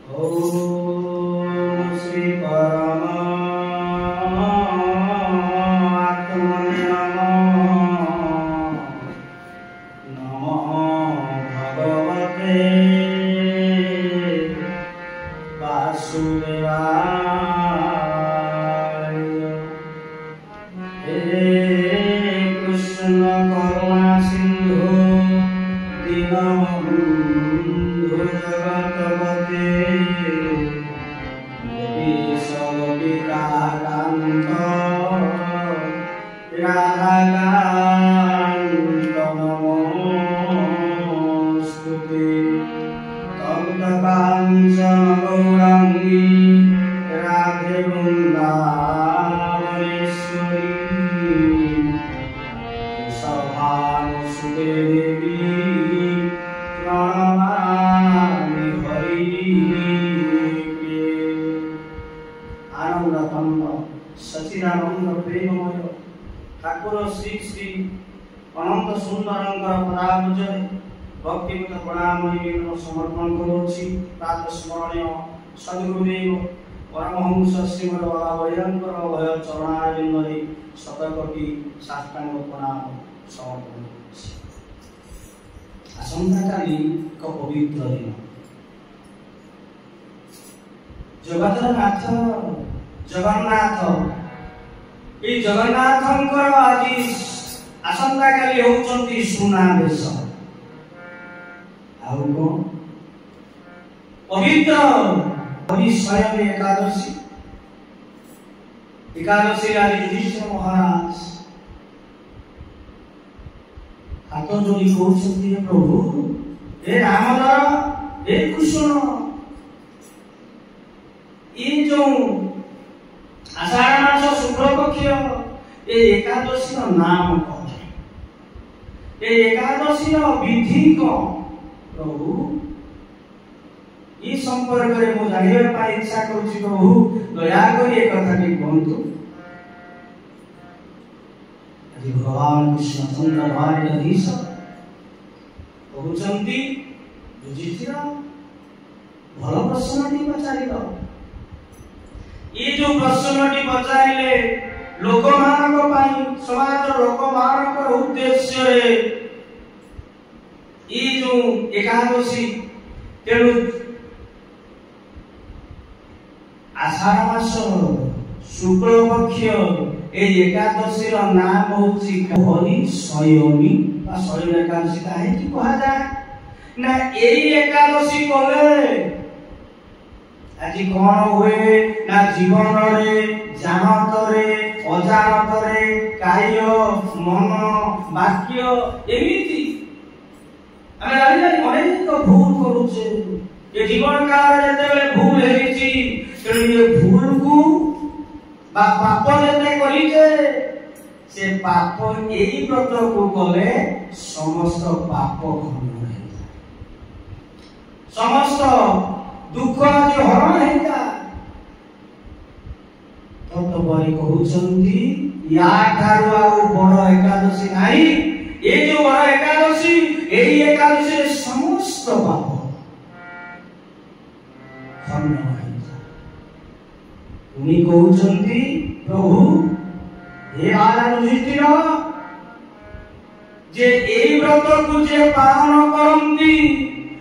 ओम श्री परमात्मने नमः। नमः भगवते वासुदेवाय। हे कृष्ण करुणा सिंधु दीनबंधु जगतपते गोपीशोभिकान्त राधाकान्त नमोस्तुते। तप्तकाञ्चन गौराङ्गी राधे वृन्दावनेश्वरी सभानुसुते देवी प्रणमामि हरिप्रिये। आनंद खंड सचिदानंद प्रेममय ठाकुर श्री श्री अनंत सुंदरंकर पदाब्जरे भक्तियुत प्रणाम निवेदन समर्पण करोछि। प्रातः स्मरणीय सद्गुरुदेव परमहंस श्रीमद बाबाभयंकर अभय चरणारविंदरे शतकोटि साष्टांग प्रणाम समर्पण करोछि। आसंता काली एक पवित्र दिन जगतर नाथ जगन्नाथ ए जगन्नाथंकर आज आसंता काली होउचंती सुनावेश। पवित्र स्वयं एकादशी एकादशी आज युधिष्ठिर महाराज हाथ जोड़ी कहते प्रभु हे रामधर हे कृष्ण ये जो आषाढ़ मास शुक्ल पक्ष ये एकादशी नाम कौन ये एकादशी विधि कौन प्रभु ये संपर्क में मु जानवा इच्छा करुछि प्रभु दया करी एक कथा कहतु। आज भगवान कृष्ण चंद्र द्वारधीश कहते युधिष्ठिर भल प्रश्नटी पचारिल ये जो प्रश्नटी पचारे लोक समाज लोक उद्देश्य ये जो एकादशी तेणु आषाढ़ मास शुक्ल पक्ष एकादशी नाम होची हरि शयनी शयन एकादशी कहीं कह जाए ना यही एकादशी कले आज कौन हुए ना जीवन रे जानतरे अजानतरे काय मन वाक्य एमिति आमे जानि अनेक भूल करूचे ये जीवन काल जते भूल हेछि तेणु ये भूल को बा पाप जते करिचे से पाप एही व्रत को कले समस्त पाप खंड हो जाए समस्त दुख आज हरण हो जाए। तत बरी कहउचंती या ठारू आ बड़ एकादशी नाही ये जो बड़ एकादशी एही एकादशी समस्त पाप खंड हो जाए। उनी कहउचंती प्रभु हे आला युधिष्ठिर जे एही व्रत को जे पालन करंती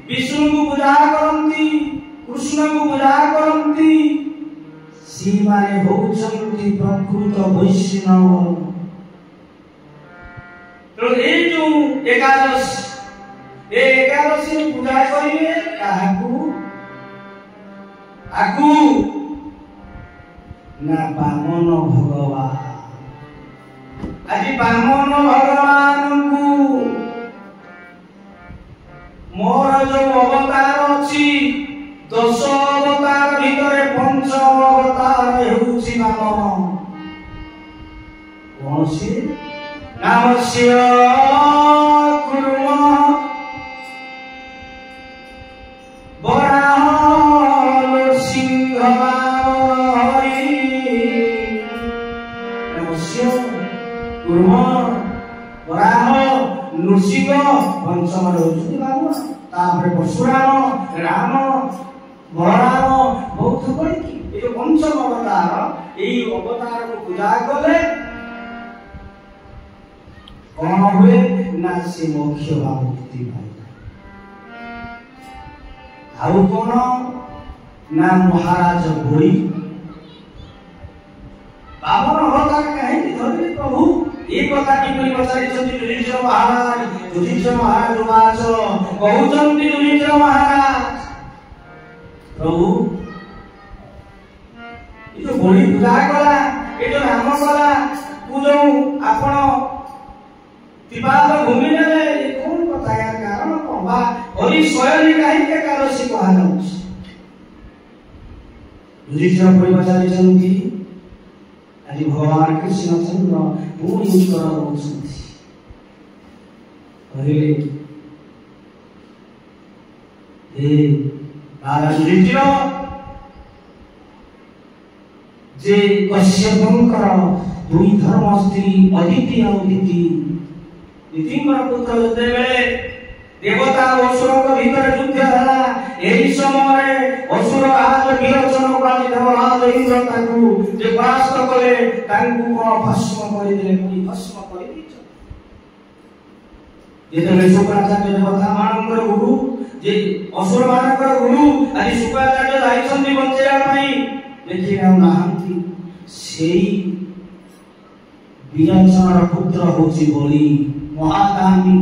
विष्णु को पूजा करंती कृष्ण को पूजा करंती सी माने होउचंती प्रकृत वैष्णव। तो ए जो एकादशी पूजा करिवे काहाकू आकू ना बामन भगवान आज बामन भगवान को मोर जो अवतार अछि 10 अवतार भितरे पंचम अवतार हेउछि बामन कोन से नामस्य कुर्म बराह सिंह हरि नामस्य कुर्म बराह नृसिंह पंचम होउछि बामन तापर परशुराम राम ବଳରାମ ବୌଦ୍ଧ କରିକି ଏ ଯୋଉ ପଞ୍ଚମ ଅବତାର ଏଇ ଅବତାରକୁ ପୂଜା କଲେ କଣ ହୁଏ ନା ସେ ମୋକ୍ଷ ବା ମୁକ୍ତି ପାଇଲା। ଆଉ କଣ ନା ମହାରାଜ ବଳି ବାମନ ଅବତାର କାହିଁକି ଧରିଲେ ପ୍ରଭୁ এই কথা কিপରି ପଚାରିଛନ୍ତି ଯୁଧିଷ୍ଠିର ମହାରାଜ। ଯୁଧିଷ୍ଠିର ମହାରାଜ ବାଚ କହୁଛନ୍ତି ଯୁଧିଷ୍ଠିର ମହାରାଜ ପ୍ରଭୁ ଏ ଯୋଉ ବଳି ପୂଜା କଲା ଏ ଯୋଉ ନାମ କଲା ତୁ ଯୋଉ ଆପଣ ବିବାଦ ଭୂମି ନେଲେ କଣ କଥା ୟାର କାରଣ କଣ ବା ହରି ସ୍ୱୟଂ କାହିଁକି ଏକାଦଶୀ କୁହାଯାଉଛି। ଯୁଧିଷ୍ଠିର ପଚାରିଛନ୍ତି ଆଜି ଭଗବାନ କୃଷ୍ଣଚନ୍ଦ୍ର ପୁଣି ଉତ୍ତର ଦେଉଛନ୍ତି କହିଲେ ହେ ରାଜା ଯୁଧିଷ୍ଠିର ଯେ କଶ୍ୟପଙ୍କର ଦୁଇ ଧର୍ମ ସ୍ତ୍ରୀ ଅଦିତି ଆଉ ଦିତି ଦିତିଙ୍କର ପୁତ୍ର ଯେତେବେଳେ ଦେବତା ଓ ଅସୁରଙ୍କ ଭିତରେ ଯୁଦ୍ଧ ହେଲା ଏହି ସମୟରେ ଅସୁର ରାଜ ବିରୋଚନ ପ୍ରାଣୀ ଦେବରାଜ ଇନ୍ଦ୍ର ତାଙ୍କୁ ଯେ ପରାସ୍ତ କଲେ ତାଙ୍କୁ କଣ ଭସ୍ମ କରିଦେଲେ ପୁଣି ଭସ୍ମ କରିଦେଇଛ। ଯେତେବେଳେ ଶୁକ୍ରାଚାର୍ଯ୍ୟ ଦେବତା ମାନଙ୍କର ଗୁରୁ ଯେ ଅସୁର ମାନଙ୍କର ଗୁରୁ ଆଜି ଶୁକ୍ରାଚାର୍ଯ୍ୟ ଯାଇଛନ୍ତି ବଞ୍ଚେଇବା ପାଇଁ ଦେଖିଲେ ଆଉ ନାହାନ୍ତି। ସେଇ ବିରୋଚନର ପୁତ୍ର ହଉଛି ବଳି ମହାଦାନୀ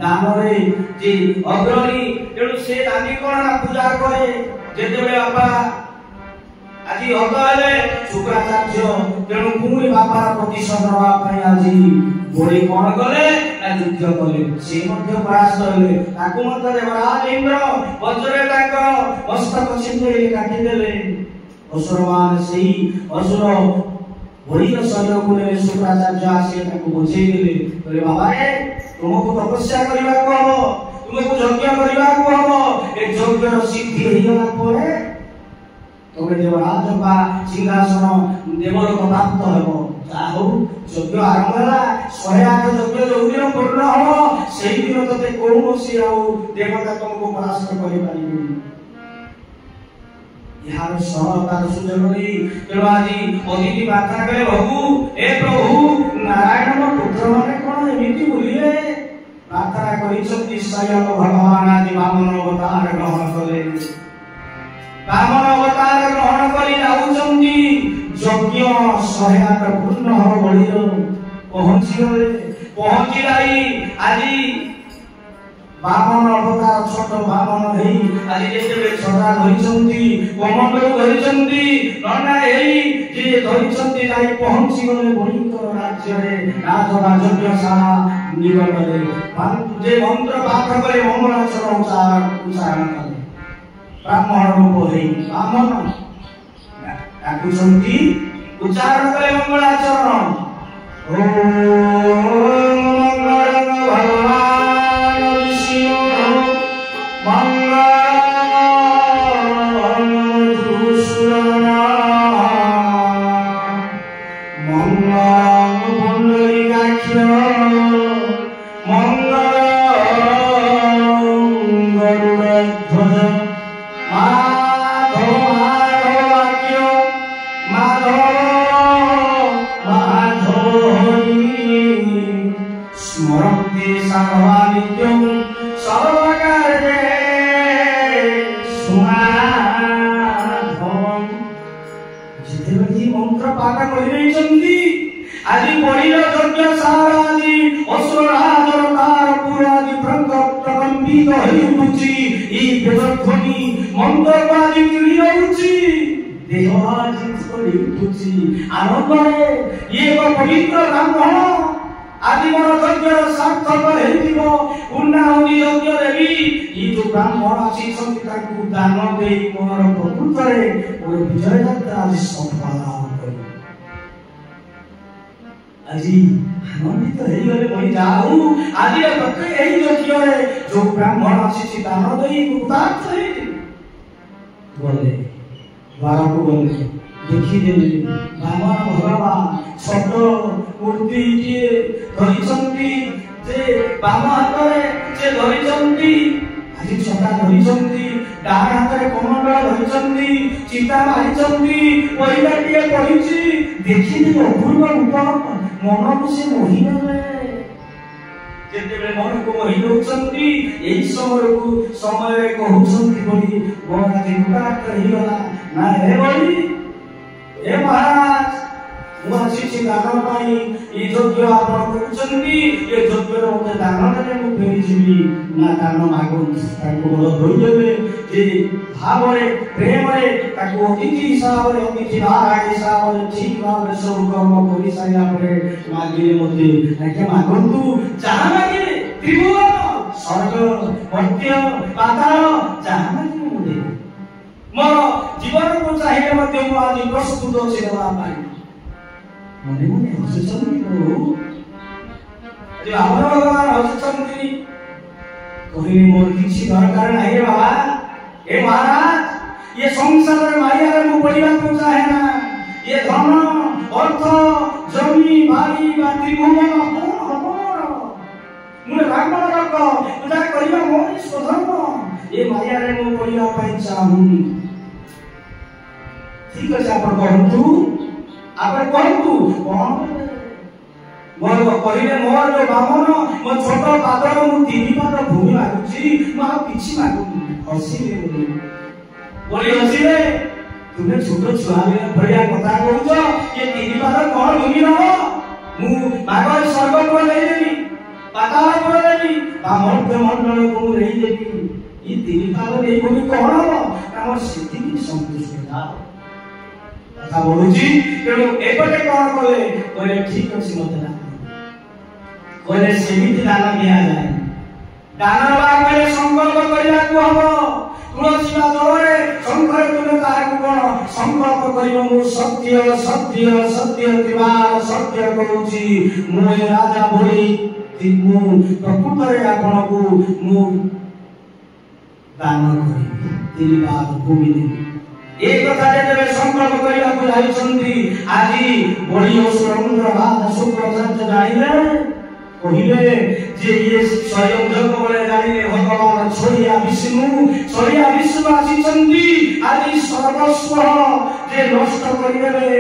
ଦାନରେ ଯେ ଅଗ୍ରଣୀ ତେଣୁ ସେ ଦାନୀ କଣ ନା ପୂଜା କରେ। ଯେତେବେଳେ ବାପା ଆଜି ହତ ହେଲେ ଶୁକ୍ରାଚାର୍ଯ୍ୟ ତେଣୁ ପୁଣି ବାପାର ପ୍ରତିଶୋଧ ନେବା ପାଇଁ ଆଜି ବଳି କଣ କଲେ ନା ଯୁଦ୍ଧ କଲେ। ସେ ମଧ୍ୟ ପରାସ୍ତ ହେଲେ ତାକୁ ମଧ୍ୟ ଦେବରାଜ ଇନ୍ଦ୍ର ବଜ୍ରରେ ତାଙ୍କର ମସ୍ତକ ଛିଣ୍ଡେଇ କାଟିଦେଲେ। ଅସୁରମାନେ ସେଇ ଅସୁର ବଳିର ଶରୀରକୁ ନେଲେ ଶୁକ୍ରାଚାର୍ଯ୍ୟ ଆସି ତାକୁ ବୁଝେଇ ଦେଲେ କହିଲେ ବାବା ତୁମକୁ ତପସ୍ୟା କରିବାକୁ ହବ ତୁମକୁ ଯଜ୍ଞ କରିବାକୁ ହବ ଏ ଯଜ୍ଞର ସିଦ୍ଧି ହେଇଗଲା ପରେ ତମେ ଦେବରାଜ ବା ସିଂହାସନ ଦେବଲୋକ ପ୍ରାପ୍ତ ହେବ। ଯାହା ହଉ ଯଜ୍ଞ ଆରମ୍ଭ ହେଲା 108 ଯଜ୍ଞ ଯୋଉଦିନ ପୂର୍ଣ୍ଣ ହବ ସେଇଦିନ ତତେ କୌଣସି ଆଉ ଦେବତା ତମକୁ ପରାସ୍ତ କରିପାରିବେନି। ଏହାର ସରଳତାର ସୁଯୋଗ ନେଇ ତେଣୁ ଆଜି ଅଦିତି ପ୍ରାର୍ଥନା କଲେ ପ୍ରଭୁ ଏ ପ୍ରଭୁ ନାରାୟଣଙ୍କ ପୁତ୍ର ମାନେ କଣ ଏମିତି ବୁଲିଲେ ପ୍ରାର୍ଥନା କରିଛନ୍ତି। ସ୍ୱୟଂ ଭଗବାନ ଆଜି ବାମନ ଅବତାର ଗ୍ରହଣ କଲେ। ବାମନ ଅବତାର ଗ୍ରହଣ କରି ଯାଉଛନ୍ତି ଯଜ୍ଞ 108 ପୂର୍ଣ୍ଣ ହବ ବଳିର ପହଞ୍ଚିଗଲେ। ପହଞ୍ଚି ଯାଇ ଆଜି ବାମନ ଅବତାର ଛୋଟ ବାମନ ହେଇ ଆଜି ଯେତେବେଳେ ଛତା ଧରିଛନ୍ତି କମଣ୍ଡଳୁ ଧରିଛନ୍ତି ନନା ହେଇ ଯେ ଧରିଛନ୍ତି ଯାଇ ପହଞ୍ଚିଗଲେ ବଳିଙ୍କର ରାଜ୍ୟରେ ରାଜ ରାଜଜ୍ଞଶାଳା ନିକଟରେ ଯେ ମନ୍ତ୍ର ପାଠ କଲେ ମଙ୍ଗଳାଚରଣ ଉଚ୍ଚାରଣ କଲେ ବ୍ରାହ୍ମଣ ରୂପ ହେଇ ବାମନ ଡାକୁଛନ୍ତି ଉଚ୍ଚାରଣ କଲେ ମଙ୍ଗଳାଚରଣ ଆଜି ବଳିର ଯଜ୍ଞଶାଳା ଆଜି ଅସୁର ରାଜର ତାର ପୁରା ଆଜି ପ୍ରକମ୍ପିତ ହେଇ ଉଠୁଛି। এই বেদধ্বনি মন্ত্রক আଜି মিলি যাଉଛି দেহ ଆଜି ଥରି ଉଠୁଛି ଆନନ୍ଦରେ। ଇଏ ଏକ ପବିତ୍ର ବ୍ରାହ୍ମଣ ଆଜି ମୋର ଯଜ୍ଞର ସାର୍ଥକ ହେଇଯିବ। ପୂର୍ଣ୍ଣାହୁତି ଯଜ୍ଞ ଦେବି এই ଯୋଉ ବ୍ରାହ୍ମଣ ଆସିଛନ୍ତି ତାଙ୍କୁ ଦାନ ଦେଇ ମୋର ପ୍ରକୃତରେ ମୋର ବିଜୟ ଯାତ୍ରା ଆଜି ସଫଳ ଲାଭ କରିବି। আজি আনন্দিত ହେଇଗଲେ ବଳି ଯାଉ ଆଜି ପ୍ରତ୍ୟେକ ଏହି ଯଜ୍ଞରେ ଯୋଉ ବ୍ରାହ୍ମଣ ଆସିଛି ଦାନ ଦେଇ କୃତାର୍ଥ ହେଇଛି। ଗଲେ ବାରକୁ ଗଲେ ଦେଖିଦେଲେ ବାମନ ଭଗବାନ ଛୋଟ ମୂର୍ତ୍ତିଟିଏ ଧରିଛନ୍ତି ଯେ ବାମ ହାତରେ ସେ ଧରିଛନ୍ତି ଆଜି ଛତା ଧରିଛନ୍ତି ଡାହାଣ ହାତରେ କମଣ୍ଡଳ ଧରିଛନ୍ତି। କରିଛନ୍ତି ଚିତା ମାରିଛନ୍ତି ପଇଲା ଟିକେ ପଡ଼ିଛି ଦେଖିଲି ଅପୂର୍ବ ରୂପ ମନକୁ ସେ ମୋହିନେଲେ। ଯେତେବେଳେ ମନକୁ ମୋହି ଦଉଛନ୍ତି ଏଇ ସମୟରେ କହୁଛନ୍ତି ବୋଲି ମୋର ଆଜି ମୁଖାଟ ହେଇଗଲା ନା ହେ ବଳି ଏ ମହାରାଜ ମୁଁ ଆସିଛି ଦାନ ପାଇଁ ଏ ଯଜ୍ଞ ଆପଣ କରୁଛନ୍ତି ଏ ଯଜ୍ଞରେ ମୋତେ ଦାନ ଦେଲେ ମୁଁ ଫେରିଯିବି ନା ଦାନ ମାଗନ୍ତୁ। ତାକୁ ବଡ଼ ଧୋଇଦେବେ ଯେ ଭାବରେ ପ୍ରେମରେ ତାକୁ ଅତିଥି ହିସାବରେ ଅତିଥି ହିସାବରେ ଠିକ ଭାବରେ ସବୁ କର୍ମ କରିସାରିଲା ପରେ ମାଗିଲେ ମୋତେ ତାକେ ମାଗନ୍ତୁ ଯାହା ମାଗିଲେ ତ୍ରିଭୁବନ ସ୍ୱର୍ଗ ମର୍ତ୍ତ୍ୟ ପାତାଳ ଯାହା ମାଗିଲେ ମୁଁ ଦେବି। ମୋର ଜୀବନକୁ ଚାହିଁଲେ ମଧ୍ୟ ମୁଁ ଆଜି ପ୍ରସ୍ତୁତ ଅଛି ଦେବା ପାଇଁ। ମନେ ମନେ ହସୁଛନ୍ତି ପ୍ରଭୁ ଆମର ଭଗବାନ ହସୁଛନ୍ତି କହିଲେ ମୋର କିଛି ଦରକାର ନାହିଁ ବାବା ଏ ମହାରାଜ ये संसार माया में पड़िया को चाहे ना ये धन अर्थ जमी बारी बा त्रिभुवन मुझे रागण रख पूजा करिया मोर स्वधर्म ये माया रे मु पड़िया पाई चाहूनी। ठीक है आपण कहंतु कोन मोर कहले मोर जो बामन मो छोट पादर मु तीन पाद भूमि मागुची मु किछि मागुनी हसिले बोली हसिले तुमे छोट छुआ भलिया कथा कहउछ ये तीन पाद कोन भूमि न मु माग स्वर्ग को ले देबी पाताल को देबी बामन मंडल को ले देबी ये तीन पाद ले कोन कोन हो हमर सिद्धि की संतुष्ट था कथा बोलुची तेणु एपटे कोन कहले ठीक अछि मते ना कहले सेमिति दान दिया जाए दान बागरे संकल्प करिया को हबो तुलसी बादरे संकल्प तुमे तारको कोन संकल्प करियो मु सत्य सत्य सत्य त्रिवार सत्य कहूची मु राजा बोली मु प्रकृतरे आपनको मु दान करी त्रिवार भूमि देबी एक कथा जब संकल्प करिया को जाइछंती आजी बड़ी सुरंद्र बात शुक्राचार्य जाइले कहिले जे ये स्वयं जग बोले जाइले भगवान छोड़िया विष्णु आसीछंती आजी सर्वस्व जे नष्ट करिले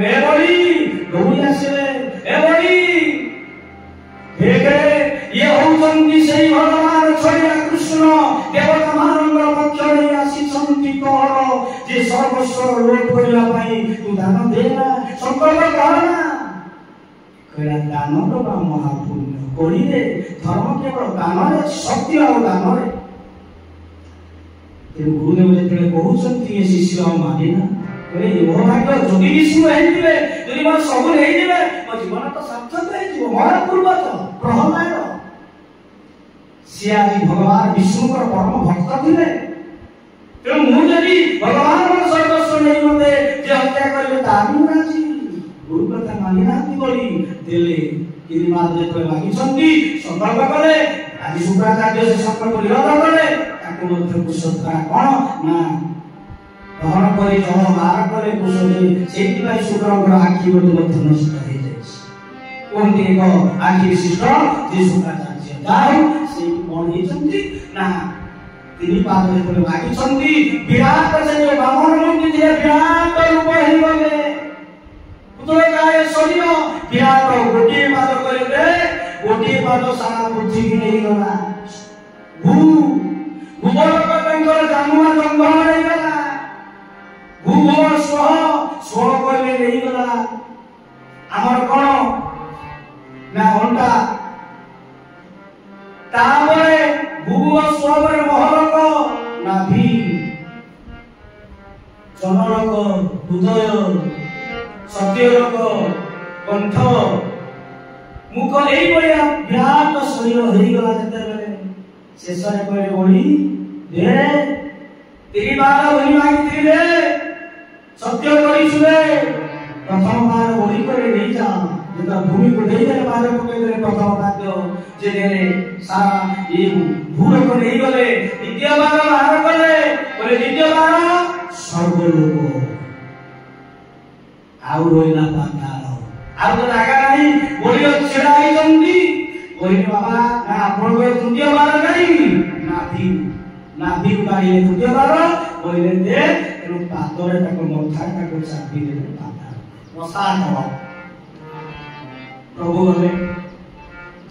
ए बड़ी दौड़ी आसे ए बड़ी देखे ये होचंती सेही भगवान छोड़िया कृष्ण देवता मानंगर पक्षरे आसीछंती कहर जे सर्वस्व लोप करिया पई तू दान देना संकल्प करना कहला दान दबा महापुण्य करिले धर्म केवल दान सत्य और दान रे तेरे गुरुदेव जेतले कहउछंती ये शिष्य मानिना कहले यो भाग्य जोगी विष्णु हेइबे যদি मन सब हेइ देबे मो जीवन तो सार्थक हेइ जीव मोर पूर्वज प्रहलाद सिया जी भगवान विष्णु को परम भक्त थिले तेणु मु जदि भगवान मन सर्वस्व नहीं मते जे हत्या करबे ताबी राजी गुरु कथा मानि नाती बोली देले किरिमाद जेतले मागी छंती संकल्प कले आदि शुक्राचार्य से संकल्प लिरद कले ताको मध्य कुशलता कोन ना दहन करे जल मार करे कुशले सेति भाई शुक्रंकर आखि बोली मध्य नष्ट हो जायछि कोनते एक आखि विशिष्ट जे शुक्राचार्य जाय से कोन हे छंती ना তিনি পাদে করে লাগিছন্তি বিরাট যে বামন মূর্তি যে বিরাট রূপ হেই গলে পুতলে গায়ে শরীর বিরাট গোটিয়ে পাদ করিলে গোটিয়ে পাদ সারা পৃথিবী নেই গলা ভূগোল কতঙ্কর জানুয়া জঙ্গল নেই গলা ভূগোল সহ কইলে নেই গলা আমার কোন না ঘন্টা তারপরে ভূগোল সহরে মহলক নাভি জনলক হৃদয় সত্যলক কণ্ঠ মুখ এইভাবে বিরাট শরীর হয়ে গলা যেতেবেলে শেষরে কয়ে বলি দে তিরিবার বলি মাগিছিলে সত্য করিছিলে প্রথম বার বলি করে নেই যা যেটা ভূমি को नहीं गले बारे को कहले प्रथम खाद्य जे ने सारा ये भूर को नहीं गले द्वितीय बार बाहर गले बोले द्वितीय बार सर्वलोक आउ रोइना पाताल आउ तो जागा नहीं बोली छेड़ा ही जंदी बोली बाबा ना आपण को तृतीय बार नहीं नाभि बारी तृतीय बार बोले दे तेणु पादरे मथा चापी दे प्रसाद प्रभु गले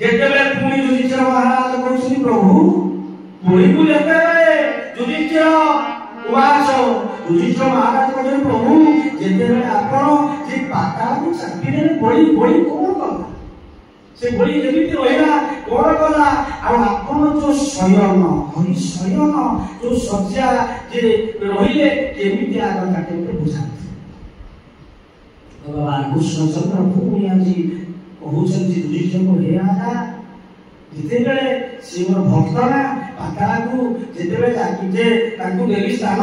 जेते पुणी युधिष्ठिर महाराज कहते प्रभु पुणी को लेते युधिष्ठिर उवास युधिष्ठिर महाराज कहते प्रभु जेते आपण जे पाता को चापी दे बड़ी बड़ी कौन कला से बड़ी जेमिति रहिला कौन कला आ आपण जो शयन हरि शयन जो सज्जा जे रहिले केमिति आग काटे बुझा भगवान कृष्ण चंद्र भूमि आज कहउछन जे युधिष्ठिर को हे आजा जिते बेले से मोर भक्त ना पाता को जिते बेले जाकी जे ताकू देली स्थान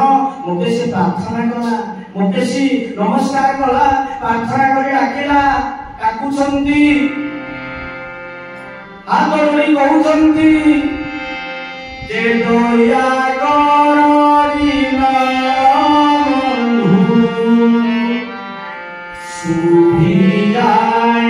मोते से प्रार्थना कला मोते से नमस्कार कला प्रार्थना करी डाकिला काकुछंती हाथ जोड़ी कहउछंती जे दया करली ना सुभी जाय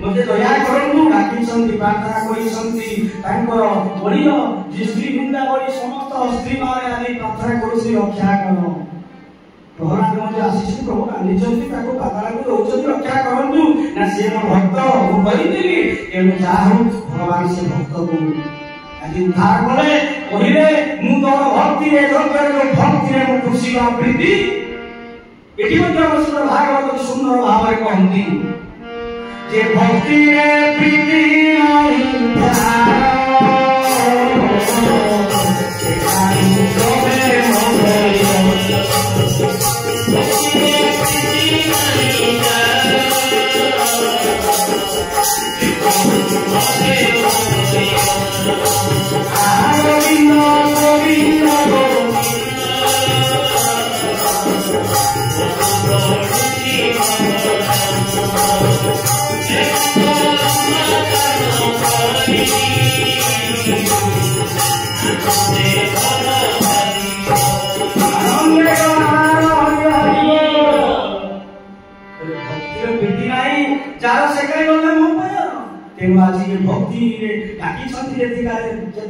मते दया करनु डाकी संति प्रार्थना कोई संति तांकर बलियो जे श्री वृंदा बली समस्त स्त्री माने आदि प्रार्थना करूसी रक्षा करो प्रहलाद मते आशीष प्रभु काली संति ताको पाताला को दोचति रक्षा करनु ना से भक्त हो करिदिली एनु जाहु भगवान से भक्त को आदि उद्धार करे कहिले मु तोर भक्ति रे जगर भक्ति रे मु खुशी बा प्रीति एटी मते सुंदर भागवत सुंदर भाव रे कहंती जे भक्ति रे प्रीति नहीं आज ये भक्ति डाकी छंती जेते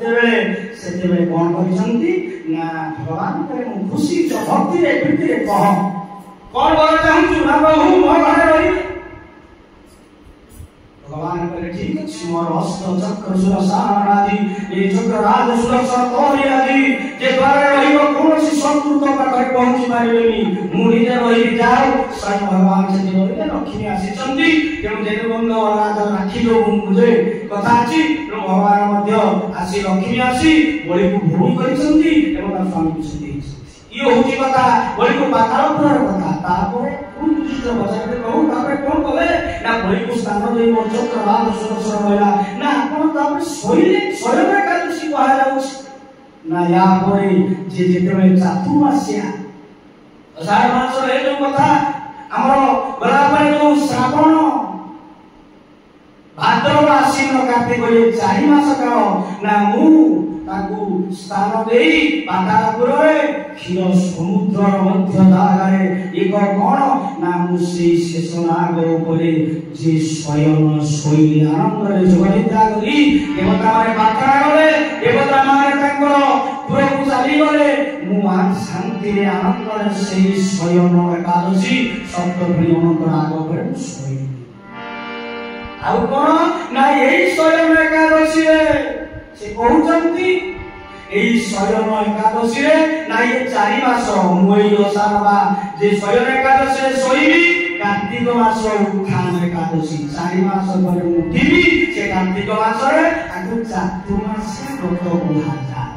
बेले सेते बेले कोन करिसंती ना भगवान करे मु खुशी छ भक्ति रे प्रीति रे कह कोन बोल चाहू ना कहू मो घरे रही भगवान करे ठीक है मोर हस्त चक्र सुरसान आदि ए चक्र राज सुरक्षा तोरी आदि जे द्वारा रहिबो कोनोसी शत्रुता पाखरे पहुंची पारिबेनी मु निजे रही जाऊ स्वयं भगवान से बोले लक्ष्मी आसी छंती तेणु जेते बंद राज राखी जो मुझे कथा अछि भगवान मध्य आसी लक्ष्मी आसी बळी को भूमि करिसंती एवं तार स्वामी को देई यो होची कथा बळी को पाताल पुर कथा तापर कोन दुष्ट बजाते कहू तापर कोन कले ना बळी को स्थान देई मोर चक्र राज सुरक्षा होला ना कोन तापर सोइले स्वयं एकादशी कहा जाउछ ना या परे जे जेते बेले चातुर्मास्या अषाढ़ मास रे जो कथा हमरो गला परे जो श्रावण भाद्रव आश्विन कार्तिक ये 4 मास काल ना मु ताकू स्थान देई पातालपुर रे क्षीर समुद्र मध्य धारे एक कोन ना मु से शेषनाग उपरे जे स्वयं सोई आनंद रे जोगरिता गली देवता माने प्रार्थना करे देवता माने तांकर पुर को चाली गले मु आज शांति रे आनंद रे से स्वयं एकादशी सप्तप्रियनकर आग उपरे सोई आउ कोन ना यही स्वयं एकादशी रे से कहउचंती एई स्वयं एकादशी रे ना ये 4 मास मुई ओसारबा जे स्वयं एकादशी रे सोईबी कार्तिक मास उत्थान एकादशी 4 मास परे उठिबी से कार्तिक मास रे आकु चातुर्मास व्रत कहा जाय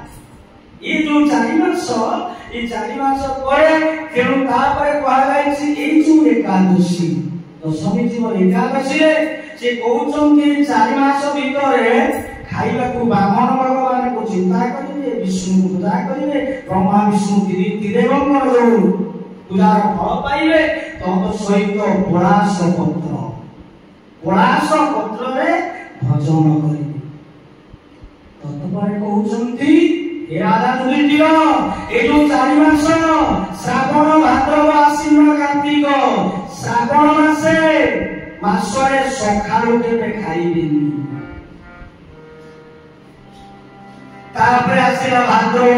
ई जो 4 मास परे तेणु ता परे कहा जाय छि एई जो एकादशी दशमी जीव एकादशी रे से कहउचंती 4 मास भितरे खाइबा को ब्राह्मण भगवान को चिंता करिवे विष्णु को पूजा करिवे ब्रह्मा विष्णु तीरे देवंगर जो पूजार फल पाइबे सहित पलाश पत्र भजन करी तत्पर कहते हे राजा युधिष्ठिर ए जो 4 मास श्रावण भाद्रव आश्विन कार्तिक श्रावण मासरे सकाळु केबे खाइबेनी तापरे आसिला भाद्रव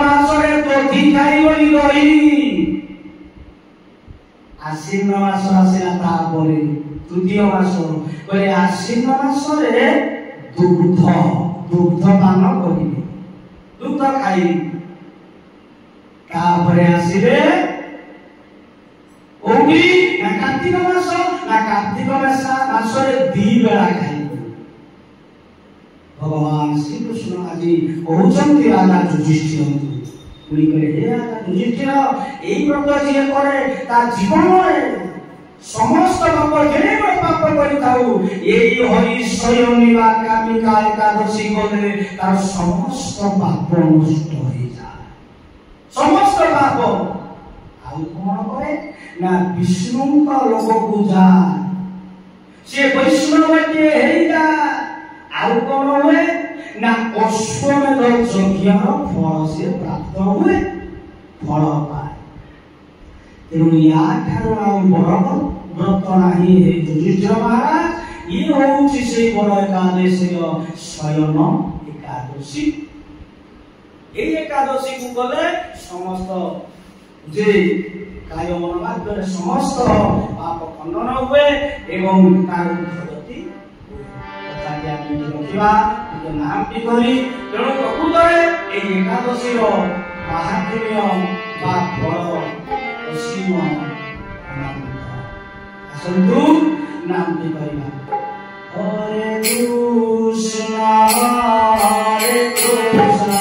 मासरे दही खाइबनी दही आश्विन मास आसिला तापरे तृतीय मास बोले आश्विन मासरे दुग्ध पान करिबे दुग्ध खाइबे तापरे आसिले ओगी ना कार्तिक मासरे 2 बेला खाइबे भगवान श्री कृष्ण आज कहउछन्ति राजा युधिष्ठिर पुणी करे हे राजा युधिष्ठिर एई व्रत जे करे ता जीवन में समस्त पाप जे पाप करिताउ एई हरि स्वयं वा कामिका एकादशी गले तार समस्त पाप नष्ट होई जाय समस्त पाप आउ कोन करे ना विष्णु का लोक को जाय से वैष्णव के हेइगा आउ कोन हुए ना अश्वमेध यज्ञ फल से प्राप्त हुए फल पाए तेणु या ठारू आउ बड़ व्रत नाही हे युधिष्ठिर महाराज ये होउछि से बड़ एकादशी स्वयं एकादशी ए एकादशी को गले समस्त जे काय मन मार्ग समस्त पाप खंडन हुए एवं तार प्रगति तथा ज्ञान रखिबा के नाम की करी तेणु प्रकृतरे ए एकादशी रो महात्म्य बा फल असीम अनंत असंतु नाम की करिबा हरे कृष्ण हरे कृष्ण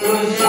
कृष्ण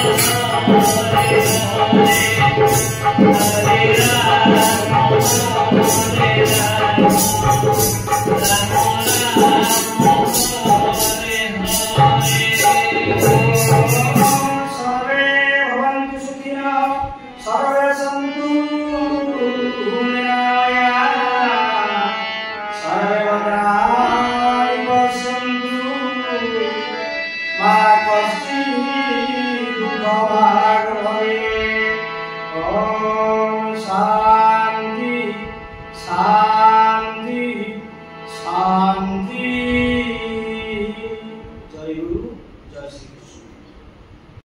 Thank you.